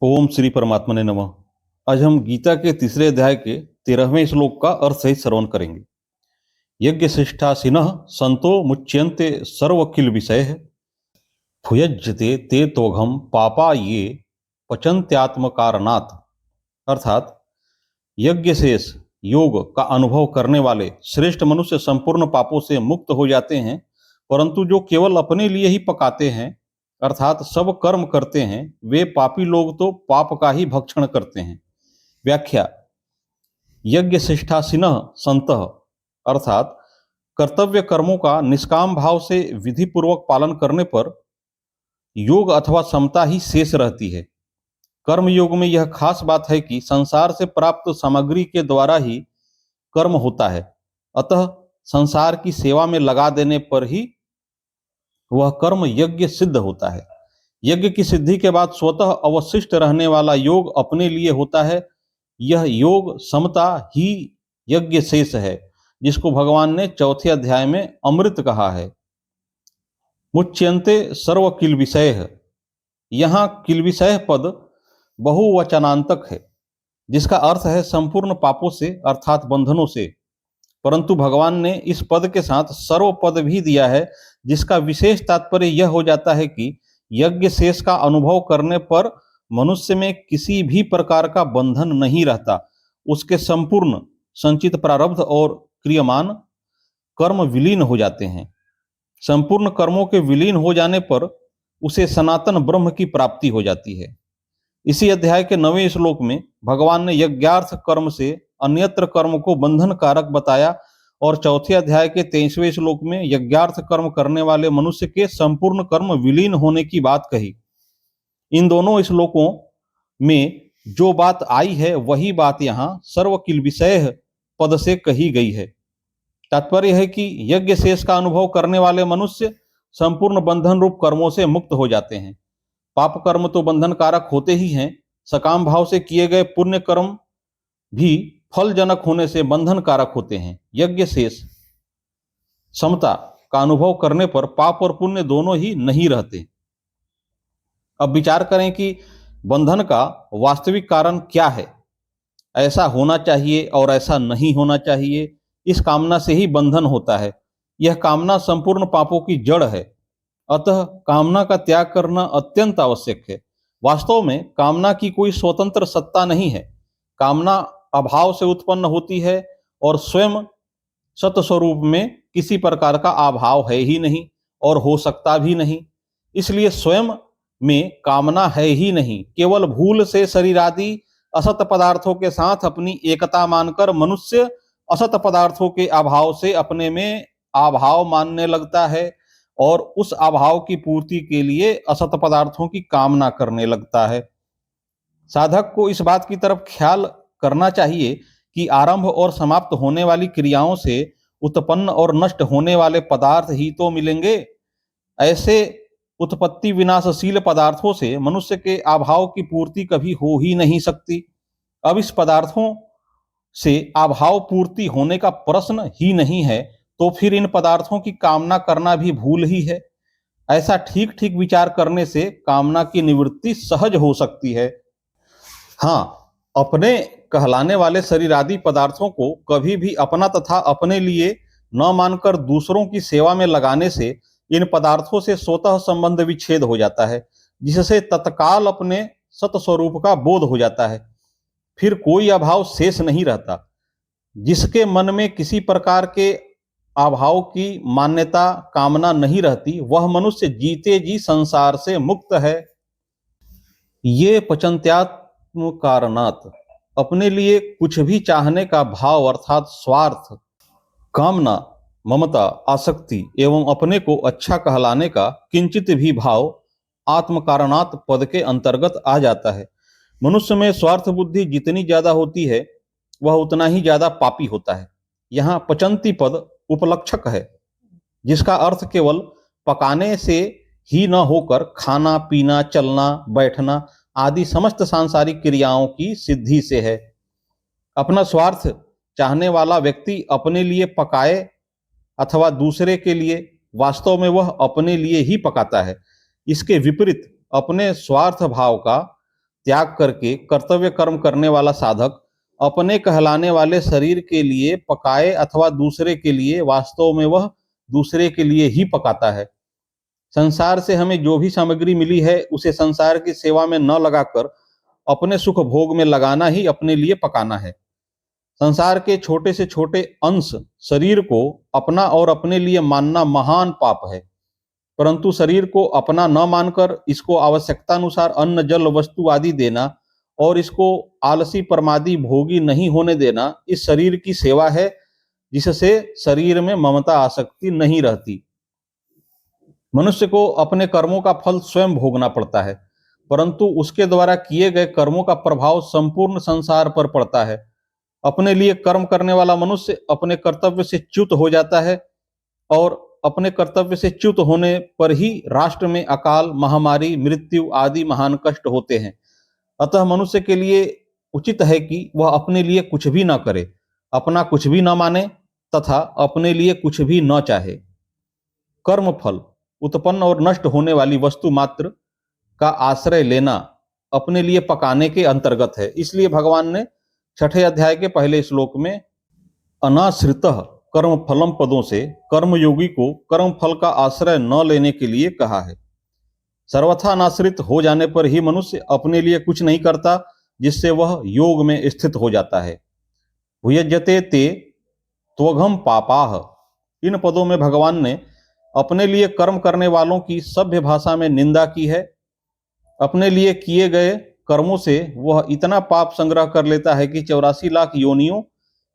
ओम श्री परमात्मा ने नमः। आज हम गीता के तीसरे अध्याय के 13वें श्लोक का अर्थ सहित श्रवण करेंगे। यज्ञ शिष्टासिनः संतो मुच्यन्ते सर्व किल विषय भुयज्यते ते तोघम पापा ये पचन्त्यात्म कारणात्। अर्थात यज्ञ शेष योग का अनुभव करने वाले श्रेष्ठ मनुष्य संपूर्ण पापों से मुक्त हो जाते हैं, परंतु जो केवल अपने लिए ही पकाते हैं अर्थात सब कर्म करते हैं, वे पापी लोग तो पाप का ही भक्षण करते हैं। व्याख्या। यज्ञ शिष्टासिनः संतः अर्थात कर्तव्य कर्मों का निष्काम भाव से विधि पूर्वक पालन करने पर योग अथवा समता ही शेष रहती है। कर्म योग में यह खास बात है कि संसार से प्राप्त सामग्री के द्वारा ही कर्म होता है, अतः संसार की सेवा में लगा देने पर ही वह कर्म यज्ञ सिद्ध होता है। यज्ञ की सिद्धि के बाद स्वतः अवशिष्ट रहने वाला योग अपने लिए होता है। यह योग समता ही यज्ञ शेष है, जिसको भगवान ने चौथे अध्याय में अमृत कहा है। मुच्यन्ते सर्व किल विषय, यहाँ किल विषय पद बहुवचनांतक है, जिसका अर्थ है संपूर्ण पापों से अर्थात बंधनों से, परंतु भगवान ने इस पद के साथ सर्व पद भी दिया है, जिसका विशेष तात्पर्य यह हो जाता है कि यज्ञ शेष का अनुभव करने पर मनुष्य में किसी भी प्रकार का बंधन नहीं रहता। उसके संपूर्ण संचित प्रारब्ध और क्रियमान कर्म विलीन हो जाते हैं। संपूर्ण कर्मों के विलीन हो जाने पर उसे सनातन ब्रह्म की प्राप्ति हो जाती है। इसी अध्याय के 9वें श्लोक में भगवान ने यज्ञार्थ कर्म से अन्यत्र कर्म को बंधन कारक बताया और चौथे अध्याय के 23वें श्लोक में यज्ञार्थ कर्म करने वाले मनुष्य के संपूर्ण कर्म विलीन होने की बात कही। इन दोनों श्लोकों में जो बात आई है वही बात यहाँ सर्व किल विषय पद से कही गई है। तात्पर्य है कि यज्ञ शेष का अनुभव करने वाले मनुष्य संपूर्ण बंधन रूप कर्मों से मुक्त हो जाते हैं। पाप कर्म तो बंधन कारक होते ही हैं, सकाम भाव से किए गए पुण्य कर्म भी फलजनक होने से बंधन कारक होते हैं। यज्ञ शेष समता का अनुभव करने पर पाप और पुण्य दोनों ही नहीं रहते। अब विचार करें कि बंधन का वास्तविक कारण क्या है। ऐसा होना चाहिए और ऐसा नहीं होना चाहिए, इस कामना से ही बंधन होता है। यह कामना संपूर्ण पापों की जड़ है, अतः कामना का त्याग करना अत्यंत आवश्यक है। वास्तव में कामना की कोई स्वतंत्र सत्ता नहीं है। कामना अभाव से उत्पन्न होती है और स्वयं सत स्वरूप में किसी प्रकार का अभाव है ही नहीं और हो सकता भी नहीं। इसलिए स्वयं में कामना है ही नहीं, केवल भूल से शरीर आदि असत पदार्थों के साथ अपनी एकता मानकर मनुष्य असत पदार्थों के अभाव से अपने में अभाव मानने लगता है और उस अभाव की पूर्ति के लिए असत पदार्थों की कामना करने लगता है। साधक को इस बात की तरफ ख्याल करना चाहिए कि आरंभ और समाप्त होने वाली क्रियाओं से उत्पन्न और नष्ट होने वाले पदार्थ ही तो मिलेंगे। ऐसे उत्पत्ति विनाशशील पदार्थों से मनुष्य के अभाव की पूर्ति कभी हो ही नहीं सकती। अब इस पदार्थों से अभाव पूर्ति होने का प्रश्न ही नहीं है, तो फिर इन पदार्थों की कामना करना भी भूल ही है। ऐसा ठीक ठीक विचार करने से कामना की निवृत्ति सहज हो सकती है। हाँ, अपने कहलाने वाले शरीर आदि पदार्थों को कभी भी अपना तथा अपने लिए न मानकर दूसरों की सेवा में लगाने से इन पदार्थों से स्वतः संबंध विच्छेद हो जाता है, जिससे तत्काल अपने सत स्वरूप का बोध हो जाता है। फिर कोई अभाव शेष नहीं रहता। जिसके मन में किसी प्रकार के अभाव की मान्यता कामना नहीं रहती, वह मनुष्य जीते जी संसार से मुक्त है। ये पचन्त्यात्म कारणात्, अपने लिए कुछ भी चाहने का भाव अर्थात स्वार्थ, कामना, ममता, आसक्ति एवं अपने को अच्छा कहलाने का किंचित भी भाव आत्म कारणात् पद के अंतर्गत आ जाता है। मनुष्य में स्वार्थ बुद्धि जितनी ज्यादा होती है वह उतना ही ज्यादा पापी होता है। यहाँ पचंती पद उपलक्षक है, जिसका अर्थ केवल पकाने से ही न होकर खाना पीना चलना बैठना आदि समस्त सांसारिक क्रियाओं की सिद्धि से है। अपना स्वार्थ चाहने वाला व्यक्ति अपने लिए पकाए अथवा दूसरे के लिए, वास्तव में वह अपने लिए ही पकाता है। इसके विपरीत अपने स्वार्थ भाव का त्याग करके कर्तव्य कर्म करने वाला साधक अपने कहलाने वाले शरीर के लिए पकाए अथवा दूसरे के लिए, वास्तव में वह दूसरे के लिए ही पकाता है। संसार से हमें जो भी सामग्री मिली है उसे संसार की सेवा में न लगाकर अपने सुख भोग में लगाना ही अपने लिए पकाना है। संसार के छोटे से छोटे अंश शरीर को अपना और अपने लिए मानना महान पाप है, परंतु शरीर को अपना न मानकर इसको आवश्यकता अनुसार अन्न जल वस्तु आदि देना और इसको आलसी प्रमादी भोगी नहीं होने देना इस शरीर की सेवा है, जिससे शरीर में ममता आसक्ति नहीं रहती। मनुष्य को अपने कर्मों का फल स्वयं भोगना पड़ता है, परंतु उसके द्वारा किए गए कर्मों का प्रभाव संपूर्ण संसार पर पड़ता है। अपने लिए कर्म करने वाला मनुष्य अपने कर्तव्य से च्युत हो जाता है और अपने कर्तव्य से च्युत होने पर ही राष्ट्र में अकाल, महामारी, मृत्यु आदि महान कष्ट होते हैं। अतः मनुष्य के लिए उचित है कि वह अपने लिए कुछ भी न करे, अपना कुछ भी न माने तथा अपने लिए कुछ भी न चाहे। कर्म फल उत्पन्न और नष्ट होने वाली वस्तु मात्र का आश्रय लेना अपने लिए पकाने के अंतर्गत है। इसलिए भगवान ने 6ठे अध्याय के पहले श्लोक में अनाश्रितः कर्म फलम पदों से कर्मयोगी को कर्म फल का आश्रय न लेने के लिए कहा है। सर्वथा अनाश्रित हो जाने पर ही मनुष्य अपने लिए कुछ नहीं करता, जिससे वह योग में स्थित हो जाता है। भुयज्यते ते त्वघम पापाह, इन पदों में भगवान ने अपने लिए कर्म करने वालों की सभ्य भाषा में निंदा की है। अपने लिए किए गए कर्मों से वह इतना पाप संग्रह कर लेता है कि 84 लाख योनियों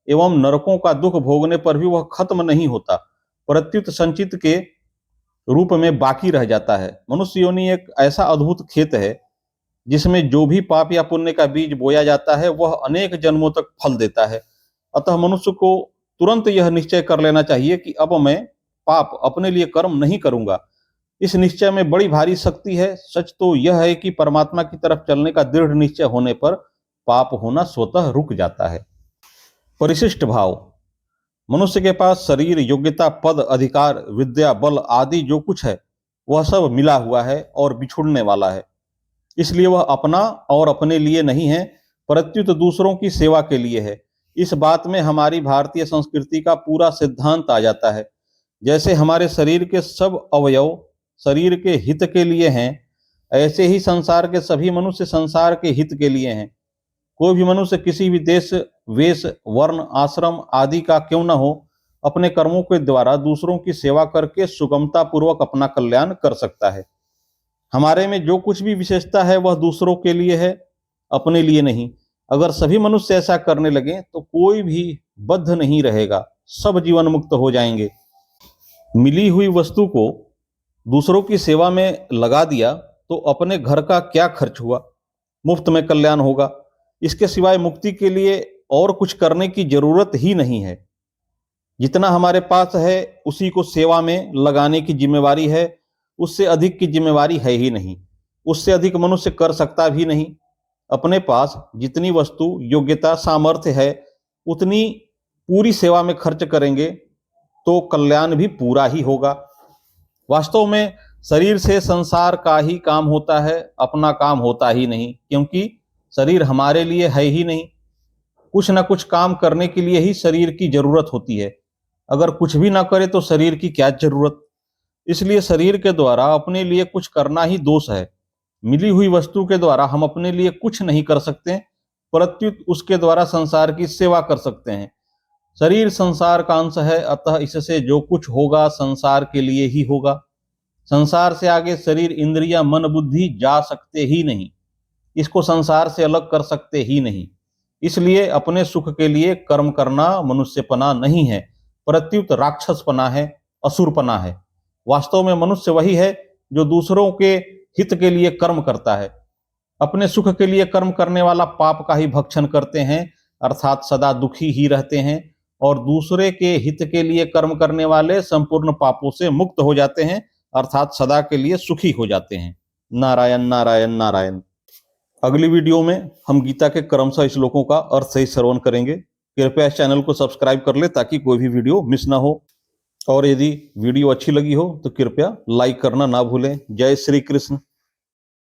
एवं नरकों का दुख भोगने पर भी वह खत्म नहीं होता, प्रत्युत संचित के रूप में बाकी रह जाता है। मनुष्य योनि एक ऐसा अद्भुत खेत है जिसमें जो भी पाप या पुण्य का बीज बोया जाता है वह अनेक जन्मों तक फल देता है। अतः मनुष्य को तुरंत यह निश्चय कर लेना चाहिए कि अब मैं पाप अपने लिए कर्म नहीं करूंगा। इस निश्चय में बड़ी भारी शक्ति है। सच तो यह है कि परमात्मा की तरफ चलने का दृढ़ निश्चय होने पर पाप होना स्वतः रुक जाता है। परिशिष्ट भाव, मनुष्य के पास शरीर, योग्यता, पद, अधिकार, विद्या, बल आदि जो कुछ है वह सब मिला हुआ है और बिछुड़ने वाला है। इसलिए वह अपना और अपने लिए नहीं है, प्रत्युत दूसरों की सेवा के लिए है। इस बात में हमारी भारतीय संस्कृति का पूरा सिद्धांत आ जाता है। जैसे हमारे शरीर के सब अवयव शरीर के हित के लिए हैं, ऐसे ही संसार के सभी मनुष्य संसार के हित के लिए हैं। कोई भी मनुष्य किसी भी देश, वेश, वर्ण, आश्रम आदि का क्यों न हो, अपने कर्मों के द्वारा दूसरों की सेवा करके सुगमता पूर्वक अपना कल्याण कर सकता है। हमारे में जो कुछ भी विशेषता है वह दूसरों के लिए है, अपने लिए नहीं। अगर सभी मनुष्य ऐसा करने लगे तो कोई भी बद्ध नहीं रहेगा, सब जीवन मुक्त हो जाएंगे। मिली हुई वस्तु को दूसरों की सेवा में लगा दिया तो अपने घर का क्या खर्च हुआ, मुफ्त में कल्याण होगा। इसके सिवाय मुक्ति के लिए और कुछ करने की जरूरत ही नहीं है। जितना हमारे पास है उसी को सेवा में लगाने की जिम्मेवारी है, उससे अधिक की जिम्मेवारी है ही नहीं। उससे अधिक मनुष्य कर सकता भी नहीं। अपने पास जितनी वस्तु, योग्यता, सामर्थ्य है उतनी पूरी सेवा में खर्च करेंगे तो कल्याण भी पूरा ही होगा। वास्तव में शरीर से संसार का ही काम होता है, अपना काम होता ही नहीं, क्योंकि शरीर हमारे लिए है ही नहीं। कुछ ना कुछ काम करने के लिए ही शरीर की जरूरत होती है। अगर कुछ भी ना करे तो शरीर की क्या जरूरत। इसलिए शरीर के द्वारा अपने लिए कुछ करना ही दोष है। मिली हुई वस्तु के द्वारा हम अपने लिए कुछ नहीं कर सकते, प्रत्युत उसके द्वारा संसार की सेवा कर सकते हैं। शरीर संसार का अंश है, अतः इससे जो कुछ होगा संसार के लिए ही होगा। संसार से आगे शरीर, इंद्रियां, मन, बुद्धि जा सकते ही नहीं। इसको संसार से अलग कर सकते ही नहीं। इसलिए अपने सुख के लिए कर्म करना मनुष्यपना नहीं है, प्रत्युत राक्षसपना है, असुरपना है। वास्तव में मनुष्य वही है जो दूसरों के हित के लिए कर्म करता है। अपने सुख के लिए कर्म करने वाला पाप का ही भक्षण करते हैं, अर्थात सदा दुखी ही रहते हैं, और दूसरे के हित के लिए कर्म करने वाले संपूर्ण पापों से मुक्त हो जाते हैं, अर्थात सदा के लिए सुखी हो जाते हैं। नारायण नारायण नारायण। अगली वीडियो में हम गीता के क्रमशः श्लोकों का अर्थ सही श्रवण करेंगे। कृपया इस चैनल को सब्सक्राइब कर ले ताकि कोई भी वीडियो मिस ना हो, और यदि वीडियो अच्छी लगी हो तो कृपया लाइक करना ना भूलें। जय श्री कृष्ण।